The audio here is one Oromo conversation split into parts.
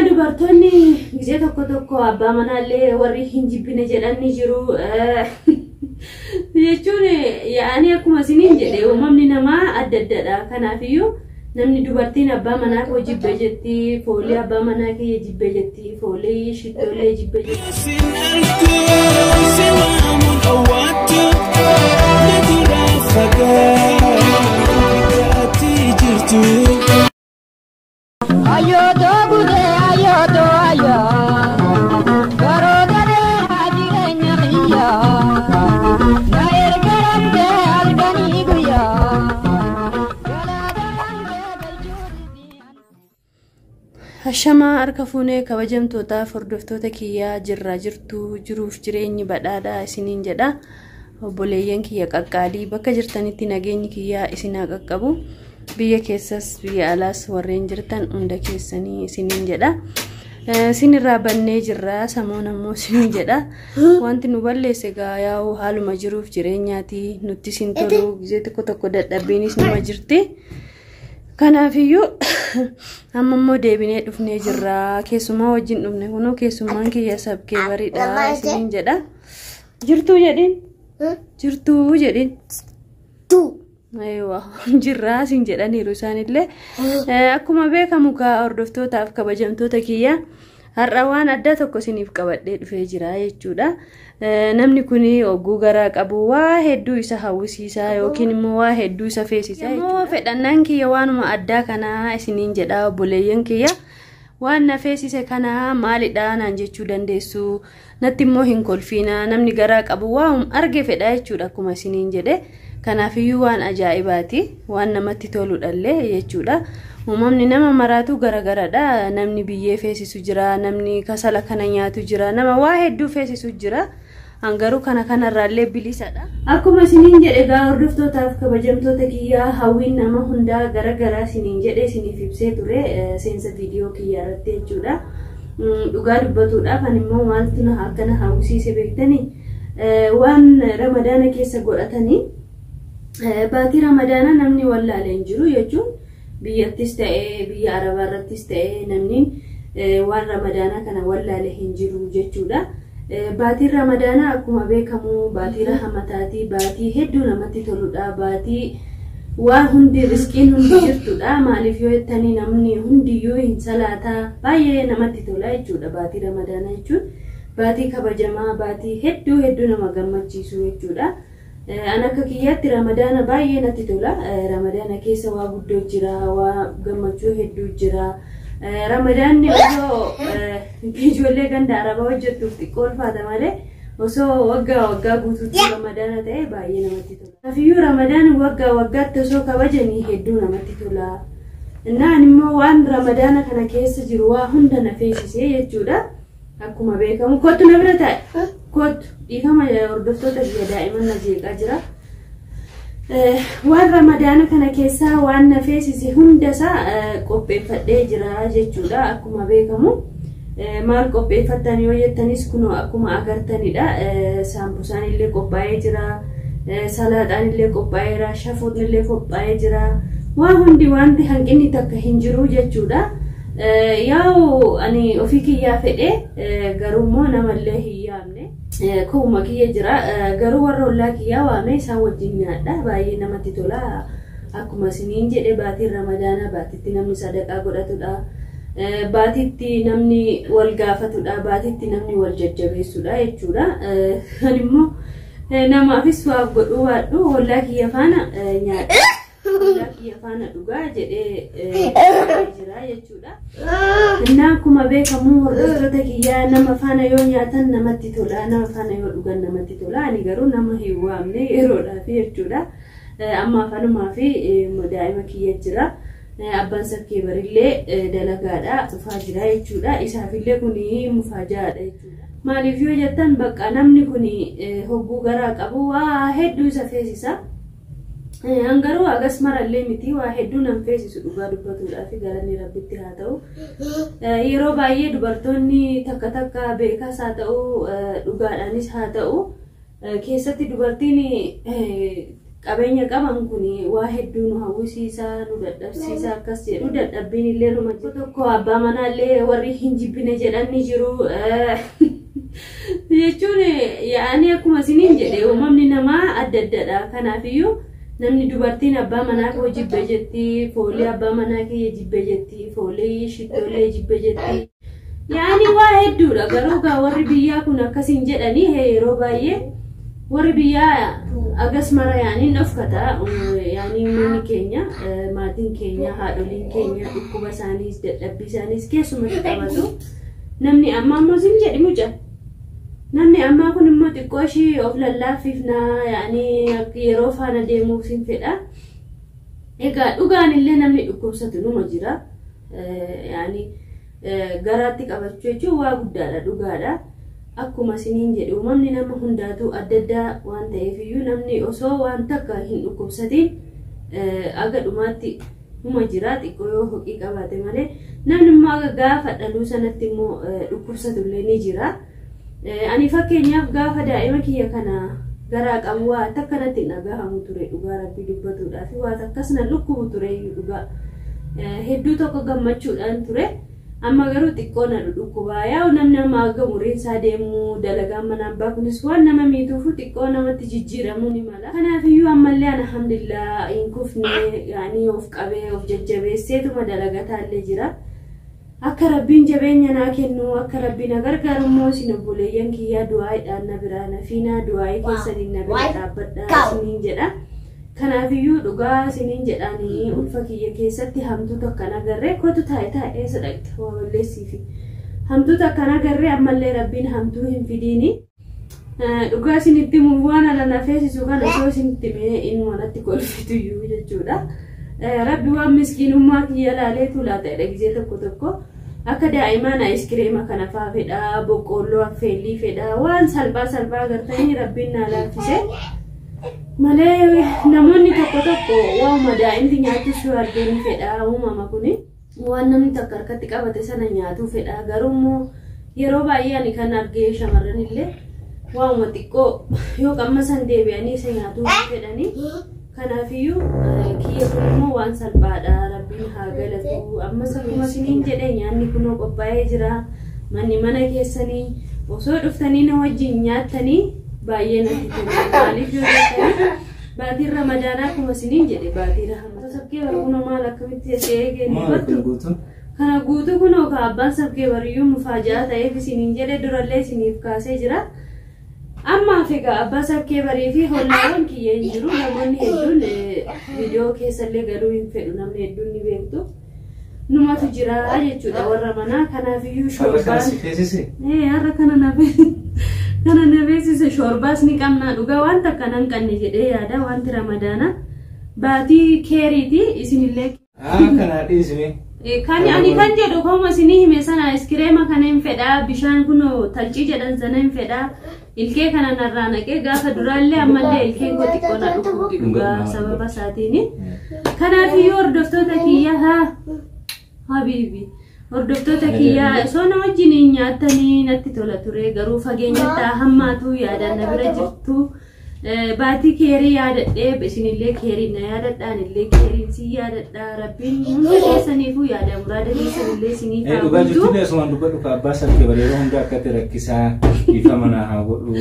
dubartoonni gisee tokko abbaa manaallee warri hin jibbine jedhanii jiru. Jechuun yaa'anii akkuma isiniin jedhe uumamni namaa adda addadha. Kanaafiyyuu namni dubartiin abbaa manaa koo jibbe jetti, foolii abbaa manaa kee jibbe jetti, foolii shittoolee jibbe jetti. Hashama harka fuunee kabajamtoota hordoftoota kiyyaa jiruuf jireenyi badhaadhaa isiniin jedha. Obboleeyyan kiyya qaqqaalii bakka jirtanitti nageenyi kiyyaa isin haa qaqqabu. Biyya keessas biyya alaas warreen jirtan hunda keessanii isiniin jedha. Isinirraa bannee jirra samoon ammoo isiniin jedha. Wanti nu balleesse gaa'aa haaluma jiruuf jireenyaati nutti isin tolu gisee tokko dadhabbiinis nama jirti. Kanaafiyyuu amma immoo deebinee dhufnee jirra. Keessumaa wajjin dhufne kunoo keessummaan kiyya sabkee bariidha isiniin jedha. Jirtuu jedhin? Jirtuu jedhin? Aywa jirra isin jedhaniiru isaanillee. Akkuma beekamu hordoftootaaf kabajamtoota kiyya har'a waan adda tokko isiniif qabadhee dhufee jira jechuudha. Namni kuni ogguu garaa qabu waa hedduu isa hawwisiisaa yookiin immoo waa hedduu isa feesisaa jechuudha. Fedhannaan kiyya waanuma addaa kana isiniin jedha obboleeyyan kiyya. Waan na feesise kana maalidha naan jechuu dandeessu. Natti immoo hin kolfiina. Namni garaa qabu waa arge fedha jechuudha akkuma isiniin jedhe. Kanaafiyyuu waan ajaa'ibaati. Waan namatti toludhallee jechuudha. Uumamni nama maraatu garagaradha. Namni biyyee feesisu jira, namni kasala kana nyaatu jira, nama waa hedduu feesisu jira. Hangaruu kanarraallee bilisadha. Akkuma isiniin jedhe hordoftootaaf kabajamtoota kiyyaa hawwiin nama hundaa garagaraa isiniin jedhe isiniif ibsee ture seensa viidiyoo kiyyaa irratti jechuudha. Dhugaa dubbatuudhaaf ani immoo maaltu akkana hawwisiise beektanii waan ramadaana keessa godhatanii baatii ramadaana namni wallaalee hin jiru jechuun biyyattis ta'ee biyya arabaarrattis ta'ee namni waan ramadaana kana wallaalee hin jiru jechuudha. Baatii ramadaana akkuma beekamu baatii rahamataati, baatii hedduu namatti toludha, baatii waan hundi riskiin hundi jirtudha. Maaliif yoo jettanii namni hundiyyuu hin salaataa baay'ee namatti tola jechuudha. Baatii ramadaana jechuun baatii kabajamaa, baatii hedduu nama gammachiisu jechuudha. An akka kiyyaatti ramadaana baay'ee natti tola. Ramadaana keessa waa guddoo jira, waa gammachuu hedduu jira. Ramadaanni osoo ijoollee ganda arabaa hojjettuuf xiqqoo ulfaata malee osoo waggaa guutuutti ramadaana ta'e baay'ee namatti tola. Kanaafiyyuu ramadaan waggaatti osoo kabajanii hedduu namatti tola. Innaan immoo waan ramadaana kana keessa jiru waa hunda na feesisee jechuudha. Akkuma beekamu kottu na bira taa'e. Kottu dhiifama hordoftoota biyya daa'iman na jeeqaa jira. Waan ramadaana kana keessaa waan na feesise hundasaa qopheeffadhee jira jechuudha. Akkuma beekamu maal qopheeffattan yoo jettanis kunoo akkuma agartanidha. Saambusaan illee qophaa'ee jira, salaaxaan illee qophaa'eera, shafoon illee qophaa'ee jira. Waan hundi wanti hanqinni takka hin jiru jechuudha. Yaa'u ani ofii kiyyaa fedhe garuu namallee hin yaamne. Kuuma kiyya jira garuu warra ollaa kiyyaa waamee isaan wajjin nyaadha baay'ee namatti tola. Akkuma isiniin jedhe baatiin ramadaana baatiitti namni sadaqaa godhatudha, baatiitti namni wal gaafatudha, baatiitti namni wal jajjabeessudha jechuudha. Ani immoo namaafis waaf godhuu waadhu ollaa kiyya faana nyaadha, ollaa kiyya faana dhugaa jedhee jira jechuudha. Innaan akkuma beekamu hordoftoota kiyyaa nama faana yoo nyaatan namatti tola, nama faana yoo dhugan namatti tola. Ani garuu nama hin waamne yeroodhaaf jechuudha. Amma afanumaa fi daa'ima kiyya jira. Abbaan sakkee barillee dalagaadha dhufaa jira jechuudha. Isaafillee kuni mufaajaadha jechuudha. Maaliif yoo jettan bakka namni kuni hogguu garaa qabu waa hedduu isa feesisa. Hangaruu agas marallee miti waa hedduu nam feesisu dhugaa dubbatuudhaaf galanni rabbitti haa ta'u. Yeroo baay'ee dubartoonni takka beekaas haa ta'u dhugaadhaanis haa ta'u keessatti dubartiin qabeenya qaban kun waa hedduu nu hawwisiisaa nu dadhabsiisaa akkas jedhu dadhabbiin illee numa jiru tokko abbaa manaallee warri hin jibbine jedhanii jiru jechuun yaa'anii akkuma isiniin jedhe uumamni namaa adda addadha. Kanaafiyyuu namni dubartiin abbaa manaa koo jibbe jetti, foolii abbaa manaa kee jibbe jetti, foolii shittoolee jibbe jetti. Yaa'anii waa hedduudha. Garuu gaa warri biyyaa kun akkasiin jedhanii yeroo baay'ee warri biyyaa agas mara yaa'anii dhofkata. Yaa'anii uummanni keenya, maatiin keenya, haadholiin keenya dhukkuba isaaniis dadhabbii isaaniis keessumatti qabatu. Namni amma ammoo sin jedhi muca. Namni ammaa kun immoo xiqqoo ishii of lallaafifnaa yaa'anii yeroo faana deemuuf sin fedha. Egaa dhugaan illee namni dhukkubsatu numa jira. Yaa'anii garaatti qabachuu jechuun waa guddaadha dhugaadha. Akkuma isiniin jedhe uumamni nama hundaatu adda addaa waan ta'eefiyyuu namni osoo waan takka hin dhukkubsatiin aga dhumaatti numa jira xiqqoo yoo hoqii qabaate malee namni immoo aga gaafa dhaluu sanatti immoo dhukkubsatullee ni jira. Ani fakkeenyaaf gaafa daa'ima kiyya kana garaa qabu waa takkanatti dhagahamu ture dhugaa rabbii dubbatuudhaaf waa takkasna lukkubu ture dhugaa hedduu tokko gammachuudhaan ture. Amma garuu xiqqoo na dhukkubaa yaa namni amma aga umuriin isaa deemu dalagaan mana abbaa kunis waan nama miituufu xiqqoo namatti jijjiiramuu ni mala. Kanaafiyyuu ammallee alhamdulillah hin kufne yaa'anii of qabee of jajjabeesseetuma dalagataallee jira. Akka rabbiin jabeenya naa kennu akka rabbiin gargaaru immoo isin obboleeyyan kiyyaa du'aayiidhaan na biraa na fiinaa du'aayii keessaniin na bira dhaabbadhaa isiniin jedha. Kanaafiyyuu dhugaa isiniin jedhanii ulfa kiyya keessatti hamtuutu akkana agarree kootu taa'ee sadaqte waa balleessiifi. Hamtuutu akkana agarree ammallee rabbiin hamtuu hin fidiini. Dhugaa isinitti himuuf waan ala na feesisu kana osoo isinitti mee inni natti kolfituyyuu jechuudha. Rabbi waan miskiinummaa kiyya laaleetu laata'edha gizee tokko tokko. Akka daa'imaan ayiskiriima kana fa'aa fedhaa, boqqoolloo affeellii fedhaa waan salphaa agartanii rabbiin naa laaffise. Malee namoonni tokko waanuma daa'imti nyaatus yoo arginu fedhaa uumama kuni waan namni takka harkatti qabate sana nyaatuu fedhaa. Garuu immoo yeroo baay'ee ani kan argee shamarran illee waanuma xiqqoo yoo qamma san deebi'anii isa nyaatuu fedhanii. Kanaafiyyuu kiyya kun immoo waan salphaadha rabbiin haa galatu. Ammas akkuma isiniin jedhe nyaanni kunoo qophaa'ee jira. Manni mana keessanii osoo dhuftanii na wajjin nyaattanii baay'ee natti tola. Maaliif yoo jettanii baatiin ramadaanaa akkuma isiniin jedhe baatii rahama. Sabkee barkuunoo maal akkamitti eegee ni battu. Kana guutuu kunoo ka abbaan sabkee bariyyuu mufaajaa ta'eef isiniin jedhe durallee isiniif kaasee jira. Amma figa abbaa sabkee barii fi hollaawwan kiyya hin jiru. Namoonni hedduun viidiyoo keessallee galuu hin fedhu. Namni hedduun ni beektu. Numatu jira jechuudha warra manaa. Kanaafiyyuu shorbaan har'a kana na beeksise shorbaas ni qabna dhugaa waan takka nan qabne jedhee yaada. Wanti ramadaana baatii keeriiti isinillee. Kana dhiisne. Ani kan jedhu hooma isinii hime sana iskireema kana hin fedhaa bishaan kunoo talcii jedhan sana hin fedhaa. Ilkee kana narraa naqee gaafa duraallee ammallee ilkeen koo xiqqoo na dhukkuuti dhugaa sababa isaatiin. Kanaafiyyuu hordoftoota kiyya habiibi hordoftoota kiyya osoo na wajjin nyaatanii natti tola ture garuu fageenyatti hammaatu yaadaan na bira jirtu. Baatii keerii yaadadhee isinillee keerii na yaadadhaan illee keeriin si yaadadhaa rabbiin hunda keessaniifuu yaada muraada keessanillee isiniif haa dhugaa jirtullee asumaan dubbadhu ka abbaa sabkee bareedoo hunda akkatti rakkisaa ifa manaa haa godhu.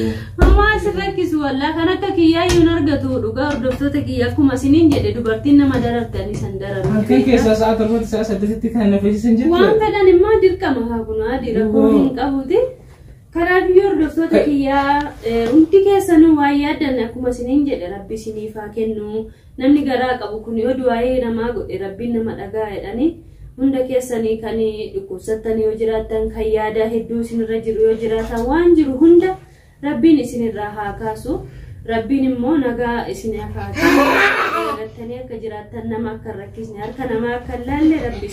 Ammaa si rakkisu wallaa kan akka kiyyaa iyyuu argatu dhugaa hordoftoota kiyya akkuma isiniin jedhe dubartiin nama darartanii san dararu. Halkan keessaa sa'a torbatti sa'a saddeetitti kan na feesisan jirtu. Waan fedhan immoo dirqama haa kunaa dirakkoo hin qabuuti. Kanaafiyyuu hordoftoota kiyyaa hundi keessanuu waan yaaddan akkuma isiniin jedhe rabbi isiniif haa kennu. Namni garaa qabu kun yoo du'aayee namaa godhe rabbiin nama dhagaa jedhanii hunda keessanii kan dhukkubsattan yoo jiraattan kan yaada hedduu isinirra jiru yoo jiraatan waan jiru hunda rabbiin isinirraa haa kaasu. Rabbiin immoo nagaa isiniif haa kennu. Akka jiraattan nama akka rakkisne harka namaa akka laalle rabbi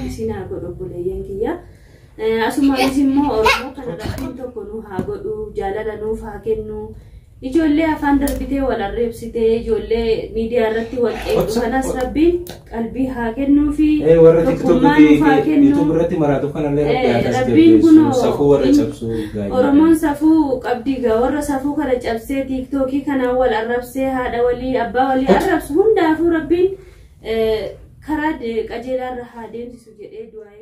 isinaa godhu buleeyyan kiyya. Asumaanis immoo Oromoo kana rabbiin tokko nu haa godhu jaalala nuuf haa kennu. ijoollee afaan darbitee wal arreebsitee ijoollee miidiyaa irratti wal qeeqxu kanas rabbiin qalbii haa kennuu fi tokkummaa nuuf haa kennu. YouTube irratti maraatu kanallee rabbiin kunoo safuu warra cabsuu Oromoon safuu qabdii gaa warra safuu kana cabsee tiiktookii kanaan wal arrabsee haadha walii abbaa walii arrabsu hundaafuu rabbiin karaa qajeelaarra haa deemsisu jedhee du'aa